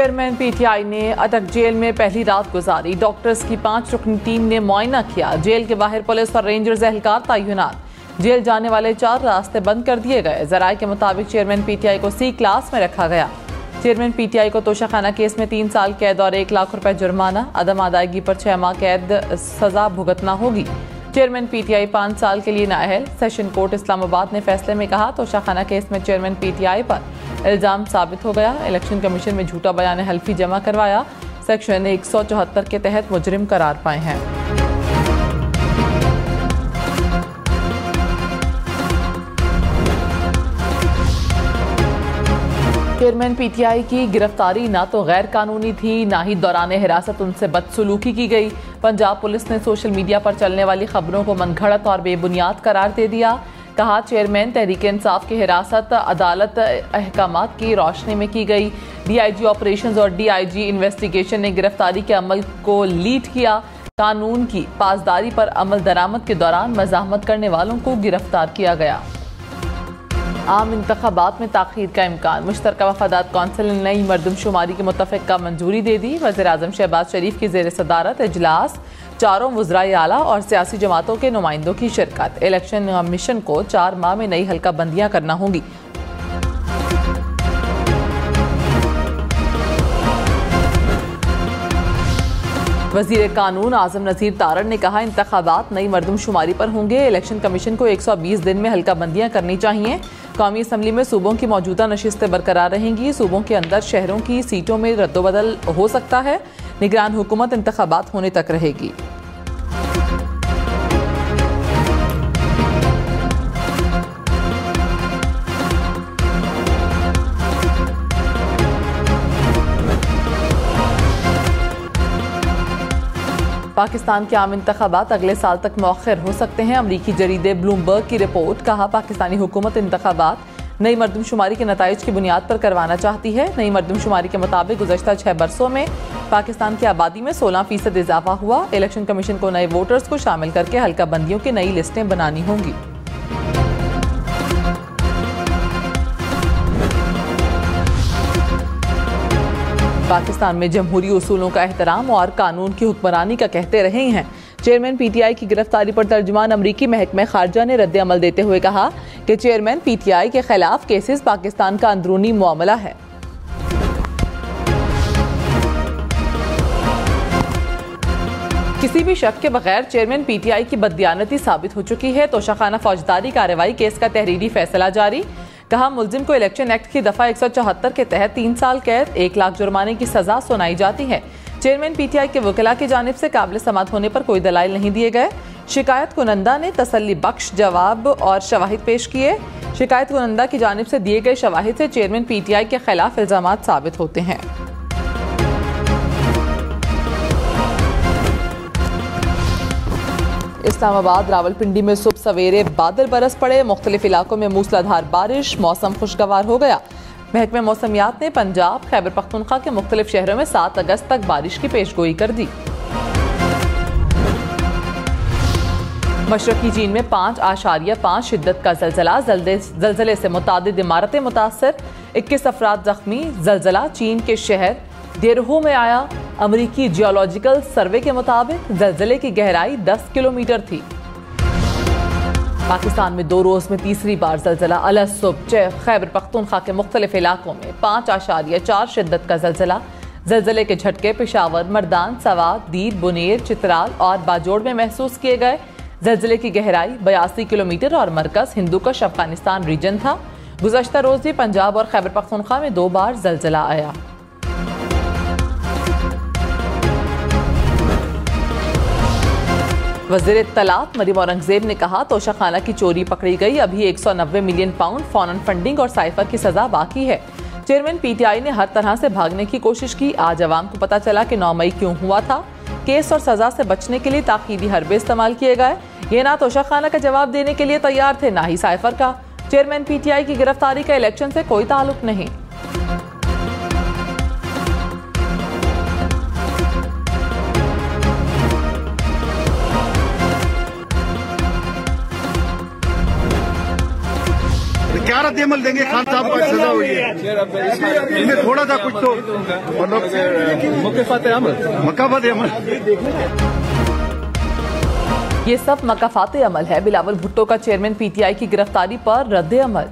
Chairman PTI ने अटक jail में पहली रात गुजारी। डॉक्टर्स की 5 रुकनी टीम ने मुआयना किया। जेल के बाहर पुलिस और रेंजर्स एहलकार तैनात। जेल जाने वाले 4 रास्ते बंद कर दिए गए। जराये के मुताबिक चेयरमैन पीटीआई को C क्लास में रखा गया। चेयरमैन पीटीआई को तोशाखाना केस में 3 साल कैद और 1 लाख रुपए जुर्माना, अदम अदायगी पर 6 माह कैद सजा भुगतना होगी। चेयरमैन पीटीआई 5 साल के लिए नाअहल। सेशन कोर्ट इस्लामाबाद ने फैसले में कहा तोशाखाना केस में चेयरमैन पीटीआई पर इल्जाम साबित हो गया। इलेक्शन कमीशन में झूठा बयान हल्फी जमा करवाया। सेक्शन 174 के तहत मुजरिम करार पाए हैं। चेयरमैन पीटीआई की गिरफ्तारी ना तो गैर कानूनी थी, ना ही दौरान हिरासत उनसे बदसलूकी की गई। पंजाब पुलिस ने सोशल मीडिया पर चलने वाली खबरों को मनगढ़ंत और बेबुनियाद करार दे दिया। कहा चेयरमैन तहरीक इंसाफ की हिरासत अदालत अहकामात की रोशनी में की गई। DIG ऑपरेशंस और DIG इन्वेस्टिगेशन ने गिरफ्तारी के अमल को लीड किया। कानून की पासदारी पर अमल दरामद के दौरान मज़ाहमत करने वालों को गिरफ्तार किया गया। आम इंतखाबात में ताख़ीर का इम्कान। मुश्तरका वफादात कौंसिल ने नई मरदमशुमारी की मुतफ़िक़ का मंजूरी दे दी। वज़ीर आज़म शहबाज शरीफ की ज़ेर सदारत इजलास, 4 वज़राए आला और सियासी जमातों के नुमाइंदों की शिरकत। इलेक्शन कमीशन को 4 माह में नई हल्का बंदियाँ करना होंगी। वज़ीर कानून आज़म नज़ीर तारड़ ने कहा इंतखाबात नई मरदमशुमारी पर होंगे। इलेक्शन कमीशन को 120 दिन में हल्का बंदियाँ करनी चाहिए। कौमी असम्बली में सूबों की मौजूदा नशिस्तें बरकरार रहेंगी। सूबों के अंदर शहरों की सीटों में रद्दोबदल हो सकता है। निगरान हुकूमत इंतखाबात होने तक रहेगी। पाकिस्तान के आम इंतखाबात अगले साल तक मौखर हो सकते हैं। अमरीकी जरीदे ब्लूमबर्ग की रिपोर्ट। कहा पाकिस्तानी हुकूमत इंतखाबात नई मरदमशुमारी के नताइज की बुनियाद पर करवाना चाहती है। नई मरदमशुमारी के मुताबिक गुज़श्ता 6 बरसों में पाकिस्तान की आबादी में 16% इजाफा हुआ। इलेक्शन कमीशन को नए वोटर्स को शामिल करके हल्का बंदियों की नई लिस्टें बनानी होंगी। पाकिस्तान में जमहूरी उसूलों का एहतराम और कानून की हुक्मरानी का कहते रहे हैं। चेयरमैन पीटीआई की गिरफ्तारी पर तर्जुमान अमरीकी महकमा खारजा ने रद्द अमल देते हुए कहा कि चेयरमैन पीटीआई के खिलाफ केसेस पाकिस्तान का अंदरूनी मामला है। किसी भी शक के बगैर चेयरमैन पीटीआई की बददियानती साबित हो चुकी है। तोशाखाना फौजदारी कार्रवाई केस का तहरीरी फैसला जारी। कहा मुलजिम को इलेक्शन एक्ट की दफा 174 के तहत 3 साल कैद, 1 लाख जुर्माने की सजा सुनाई जाती है। चेयरमैन पीटीआई के वकीला की जानिब से काबिल समाअत होने पर कोई दलाइल नहीं दिए गए। शिकायत कुनंदा ने तसल्ली बख्श जवाब और शवाहिद पेश किए। शिकायत कुनंदा की जानिब से दिए गए शवाहिद से चेयरमैन पीटीआई के खिलाफ इल्जामात साबित होते हैं। इस्लामाबाद रावलपिंडी में सुबह सवेरे बादल बरस पड़े। मुख्तलिफ इलाकों में मूसलाधार बारिश, मौसम खुशगवार हो गया। महकमे मौसमियात ने पंजाब, खैबर पख्तूनख्वा के मुख्तलिफ शहरों में 7 अगस्त तक बारिश की पेशगोई कर दी। मशरकी चीन में 5.5 शिद्दत का जलजला। जलजले से मुतादिद इमारतें मुतासर, 21 अफराद जख्मी। जलजला चीन के शहर देरहू में आया। अमरीकी जियोलॉजिकल सर्वे के मुताबिक जलजले की गहराई 10 किलोमीटर थी। पाकिस्तान में 2 रोज में तीसरी बार जलजला। अलग सुबह खैबर पख्तूनख्वा के मुख्तलिफ इलाकों में 5.4 शिद्दत का जलजला। जलजले के झटके पेशावर, मर्दान, सवात, दीर, बुनेर, चित्राल और बाजोड़ में महसूस किए गए। जलजले की गहराई 82 किलोमीटर और मरकज हिंदुकुश अफगानिस्तान रीजन था। गुज़श्ता रोज भी पंजाब और खैबर पख्तूनख्वा में 2 बार जलजला आया। वज़ीर इत्तलात मरीम औरंगजेब ने कहा तोशाखाना की चोरी पकड़ी गई। अभी 190 मिलियन पाउंड फौरन फंडिंग और साइफर की सजा बाकी है। चेयरमैन पीटीआई ने हर तरह से भागने की कोशिश की। आज अवाम को पता चला कि 9 मई क्यों हुआ था। केस और सजा से बचने के लिए ताकीदी हरबे इस्तेमाल किए गए। ये ना तोशाखाना का जवाब देने के लिए तैयार थे, ना ही साइफर का। चेयरमैन पीटीआई की गिरफ्तारी का इलेक्शन से कोई ताल्लुक नहीं। क्या रद्द-ए-अमल देंगे? खान साहब को सजा हुई है, इनमें थोड़ा सा कुछ तो मतलब मकाफात अमल। ये सब मकाफात अमल है। बिलावल भुट्टो का चेयरमैन पीटीआई की गिरफ्तारी पर रद्द-ए-अमल।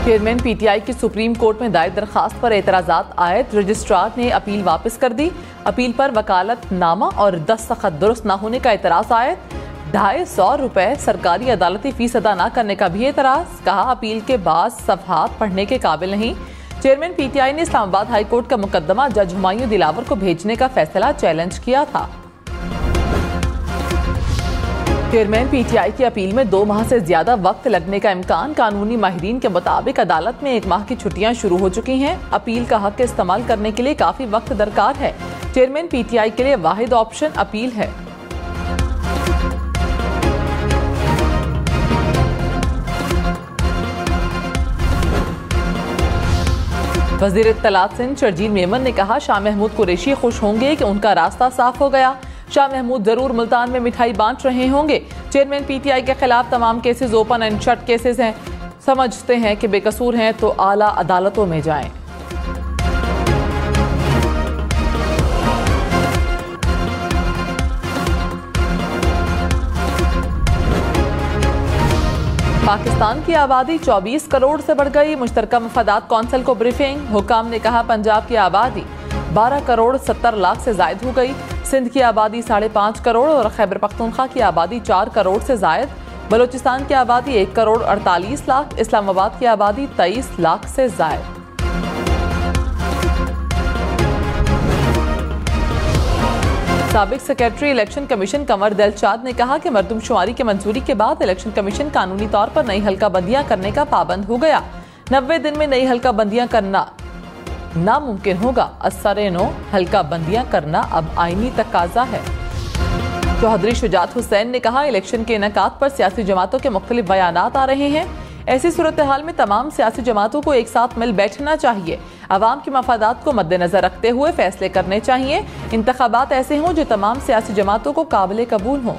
चेयरमैन पीटीआई की सुप्रीम कोर्ट में दायर दरखास्त पर एतराजात आए। रजिस्ट्रार ने अपील वापस कर दी। अपील पर वकालतनामा और दस्तखत दुरुस्त न होने का एतराज आए। 250 रुपए सरकारी अदालती फीस अदा न करने का भी एतराज। कहा अपील के बाद सफहात पढ़ने के काबिल नहीं। चेयरमैन पीटीआई ने इस्लामाबाद हाई कोर्ट का मुकदमा जज हुमायूं दिलावर को भेजने का फैसला चैलेंज किया था। चेयरमैन पीटीआई की अपील में 2 माह से ज्यादा वक्त लगने का इम्कान। कानूनी माहिरीन के मुताबिक अदालत में 1 माह की छुट्टियां शुरू हो चुकी हैं। अपील का हक इस्तेमाल करने के लिए काफी वक्त दरकार है। चेयरमैन पीटीआई के लिए वाहिद ऑप्शन अपील है। वजीर इत्तलात सिंध शर्जील मेमन ने कहा शाह महमूद कुरैशी खुश होंगे कि उनका रास्ता साफ हो गया। शाह महमूद जरूर मुल्तान में मिठाई बांट रहे होंगे। चेयरमैन पीटीआई के खिलाफ तमाम cases open and shut cases हैं। समझते हैं कि बेकसूर हैं तो आला अदालतों में जाएं। पाकिस्तान की आबादी 24 करोड़ से बढ़ गई। मुश्तरका मफादात कौंसिल को ब्रीफिंग। हुकाम ने कहा पंजाब की आबादी 12 करोड़ 70 लाख से जायद हो गई। सिंध की आबादी 5.5 करोड़ और खैबर पख्तूनख्वा की आबादी 4 करोड़ से जायद। बलोचिस्तान की आबादी 1 करोड़ 48 लाख। इस्लामाबाद की आबादी 23 लाख से जायद। साबिक secretary election commission Kanwar Dilshad ने कहा कि मरदमशुमारी के मंजूरी के बाद इलेक्शन कमीशन कानूनी तौर पर नई हल्का बंदियां करने का पाबंद हो गया। 90 दिन में नई हल्का बंदियां करना नामुमकिन होगा। असर-ए-नो हल्का बंदियां करना अब आईनी तकाजा है। चौधरी शुजात हुसैन ने कहा इलेक्शन के इनेकाद पर सियासी जमातों के मुख्तलिफ बयानात आ रहे हैं। ऐसी सूरत हाल में तमाम सियासी जमातों को एक साथ मिल बैठना चाहिए। अवाम के मफादात को मद्देनजर रखते हुए फैसले करने चाहिए। इंतखाबात ऐसे हों जो तमाम सियासी जमातों को काबिल कबूल हों।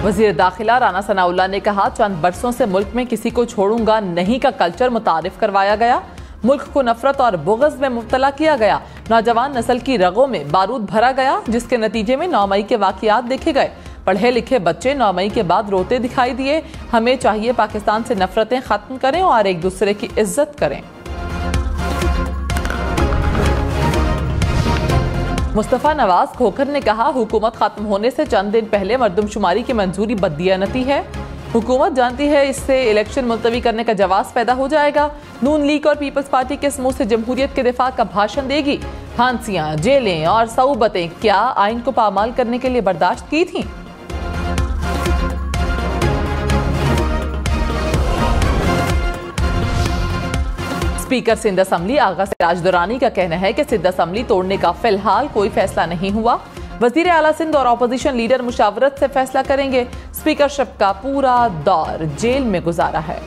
वजीर दाखिला राना सनाउल्लाह ने कहा चंद बरसों से मुल्क में किसी को छोड़ूंगा नहीं का कल्चर मुतारिफ करवाया गया। मुल्क को नफरत और बुग़्ज़ में मुब्तला किया गया। नौजवान नस्ल की रगों में बारूद भरा गया जिसके नतीजे में 9 मई के वाक़ियात देखे गए। पढ़े लिखे बच्चे 9 मई के बाद रोते दिखाई दिए। हमें चाहिए पाकिस्तान से नफरतें खत्म करें और एक दूसरे की इज्जत करें। मुस्तफ़ा नवाज खोखर ने कहा हुकूमत खत्म होने से चंद दिन पहले मरदमशुमारी की मंजूरी बददियानती है। हुकूमत जानती है इससे इलेक्शन मुलतवी करने का जवाब पैदा हो जाएगा। नून लीग और पीपल्स पार्टी के समूह से जमहूरियत के दिफा का भाषण देगी। फांसियां, जेलें और सऊबतें क्या आइन को पामाल करने के लिए बर्दाश्त की थी? स्पीकर सिंध असम्बली आगा सिराज दुरानी का कहना है कि सिंध असम्बली तोड़ने का फिलहाल कोई फैसला नहीं हुआ। वजीर आला सिंध और अपोजिशन लीडर मुशावरत से फैसला करेंगे। स्पीकरशिप का पूरा दौर जेल में गुजारा है।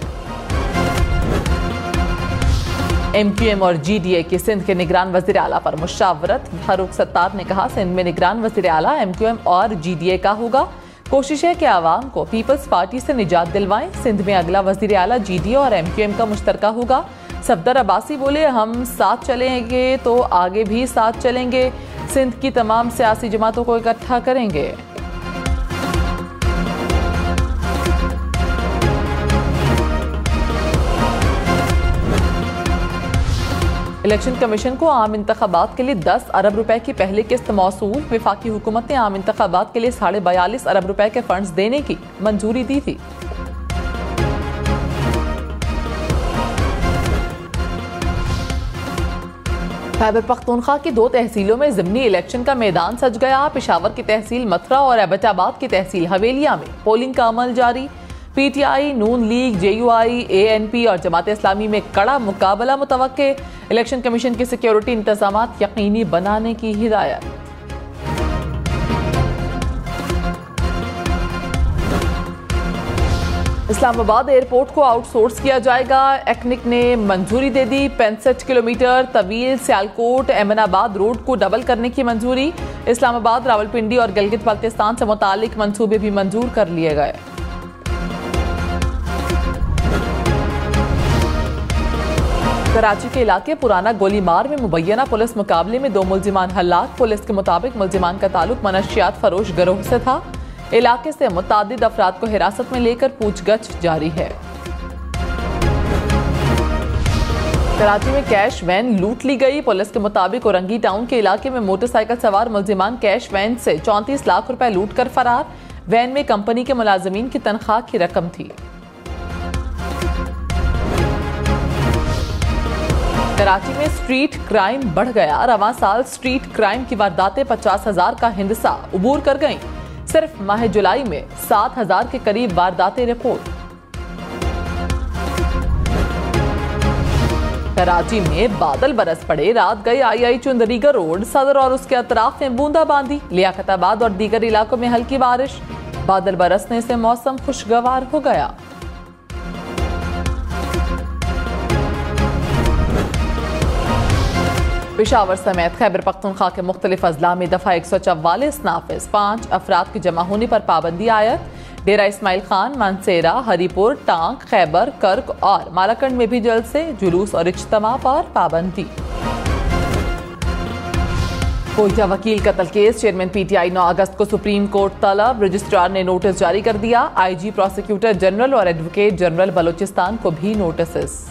MQM और GDA की सिंध के निगरान वजीर आला पर मुशावरत। फारूक सत्तार ने कहा सिंध में निगरान वजीर आला MQM और GDA का होगा। कोशिश है कि आवाम को पीपल्स पार्टी से निजात दिलवाएं। सिंध में अगला वजीर आला GDA और MQM का मुश्तरका होगा। सफदर अब्बासी बोले हम साथ चलेंगे तो आगे भी साथ चलेंगे। सिंध की तमाम सियासी जमातों को इकट्ठा करेंगे। इलेक्शन कमीशन को आम इंतखाबात के लिए 10 अरब रुपए की पहली किस्त मौसूल। वफाकी हुकूमत ने आम इंतखाबात के लिए 42.5 अरब रुपए के फंड्स देने की मंजूरी दी थी। खैबर पख्तूनख्वा की 2 तहसीलों में ज़िमनी इलेक्शन का मैदान सज गया। पेशावर की तहसील मथुरा और एबटाबाद की तहसील हवेलिया में पोलिंग का अमल जारी। PTI, नून लीग, JUI, ANP और जमात इस्लामी में कड़ा मुकाबला मुतवक्के। इलेक्शन कमीशन की सिक्योरिटी इंतजामात यकीनी बनाने की हिदायत। इस्लामाबाद एयरपोर्ट को आउटसोर्स किया जाएगा। एक्निक ने मंजूरी दे दी। 65 किलोमीटर तवील सियालकोट एमनाबाद रोड को डबल करने की मंजूरी। इस्लामाबाद, रावलपिंडी और गिलगित बल्तिस्तान से मुतालिक मंसूबे भी मंजूर कर लिए गए। कराची के इलाके पुराना गोलीमार में मुबैना पुलिस मुकाबले में 2 मुल्जिमान हलाक। पुलिस के मुताबिक मुल्जिमान का ताल्लुक मनशियात फरोश गिरोह से था। इलाके से मुतादिद अफराद को हिरासत में लेकर पूछगछ जारी है। कराची में कैश वैन लूट ली गई। पुलिस के मुताबिक औरंगी टाउन के इलाके में मोटरसाइकिल सवार मुल्जिमान कैश वैन से 34 लाख रुपए लूट कर फरार। वैन में कंपनी के मुलाजिमीन की तनख्वाह की रकम थी। कराची में स्ट्रीट क्राइम बढ़ गया। रवां साल स्ट्रीट क्राइम की वारदातें 50,000 का हिंसा उबूर कर गईं। सिर्फ माह जुलाई में 7,000 के करीब वारदातें रिपोर्ट। कराची में बादल बरस पड़े। रात गए आई चुंदरीगर रोड, सदर और उसके अतराफ में बूंदाबांदी। लियाकताबाद और दीगर इलाकों में हल्की बारिश। बादल बरसने से मौसम खुशगवार हो गया। पेशावर समेत खैबर पख्तूनख्वा के मुख्तलिफ अजला में दफा 144 नाफिज। 5 अफराद के जमा होने पर पाबंदी आयत। डेरा इस्माइल खान, मानसेरा, हरीपुर, टांग, खैबर, कर्क और मालाकंड में भी जल्द से जुलूस और इज्तिमा पर पाबंदी। कोयटा वकील कत्ल केस, चेयरमैन PTI 9 अगस्त को सुप्रीम कोर्ट तलब। रजिस्ट्रार ने नोटिस जारी कर दिया। IG, प्रोसिक्यूटर जनरल और एडवोकेट जनरल बलोचिस्तान को भी नोटिस।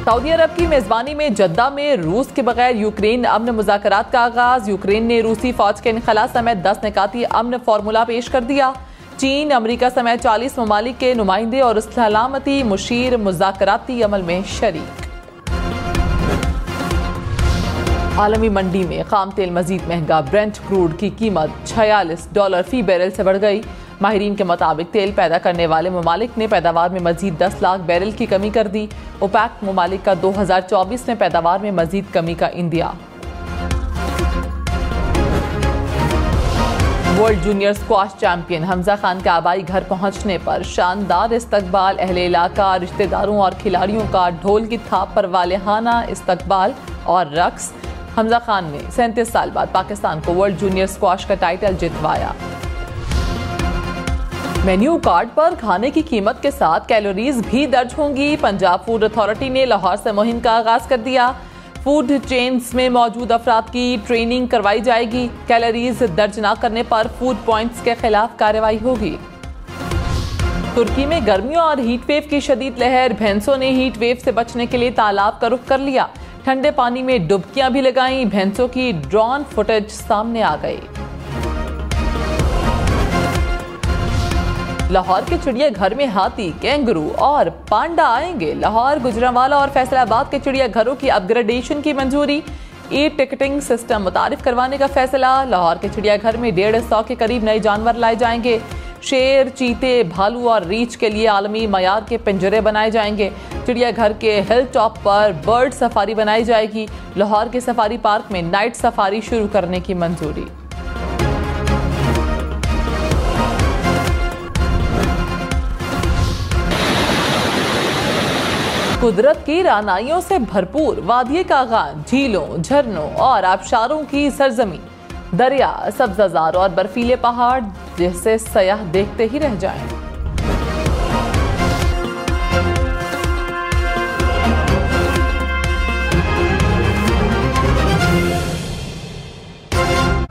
सऊदी अरब की मेजबानी में जद्दा में रूस के बगैर यूक्रेन अमन मुज़ाकरात का आगाज। यूक्रेन ने रूसी फौज के इनखला समेत 10 निकाती अमन फार्मूला पेश कर दिया। चीन, अमरीका समेत 40 ममालिक के नुमाइंदे और सलामती मुशीर मुज़ाकराती अमल में शरीक। आलमी मंडी में खाम तेल मजीद महंगा। ब्रेंट क्रूड की कीमत $46 फी बैरल से बढ़ गई। माहिरीन के मुताबिक तेल पैदा करने वाले ममालिक ने पैदावार में मजीद 10 लाख बैरल की कमी कर दी। ओपेक ममालिक का 2024 में पैदावार में मजीद कमी का India. World junior squash champion Hamza Khan के आबाई घर पहुंचने पर शानदार इस्तकबाल। अहले इलाका, रिश्तेदारों और खिलाड़ियों का ढोल की थाप पर वालेहाना इस्तकबाल और रक्स। हमजा खान ने 37 साल बाद पाकिस्तान को वर्ल्ड जूनियर स्क्वाश का टाइटल जितवाया। मेन्यू कार्ड पर खाने की कीमत के साथ कैलोरीज भी दर्ज होंगी। पंजाब फूड अथॉरिटी ने लाहौर से मुहिम का आगाज कर दिया। फूड चेन्स में मौजूद अफराद की ट्रेनिंग करवाई जाएगी। कैलोरीज दर्ज न करने पर फूड पॉइंट्स के खिलाफ कार्रवाई होगी। तुर्की में गर्मियों और हीट वेव की शदीद लहर। भैंसों ने हीट वेव से बचने के लिए तालाब का रुख कर लिया। ठंडे पानी में डुबकियां भी लगाईं। भैंसों की ड्रोन फुटेज सामने आ गई। लाहौर के चिड़ियाघर में हाथी, कैंगरू और पांडा आएंगे। लाहौर, गुजरांवाला और फैसलाबाद के चिड़ियाघरों की अपग्रेडेशन की मंजूरी। ई टिकटिंग सिस्टम मुतारिफ करवाने का फैसला। लाहौर के चिड़ियाघर में 150 के करीब नए जानवर लाए जाएंगे। शेर, चीते, भालू और रीछ के लिए आलमी मयार के पिंजरे बनाए जाएंगे। चिड़ियाघर के हिल टॉप पर बर्ड सफारी बनाई जाएगी। लाहौर के सफारी पार्क में नाइट सफारी शुरू करने की मंजूरी। कुदरत की रानाइयों से भरपूर वादिये कागान, झीलों, झरनों और आबशारों की सरजमीन। दरिया, सब्ज़ाज़ार और बर्फीले पहाड़ जिसे सयाह देखते ही रह जाएं।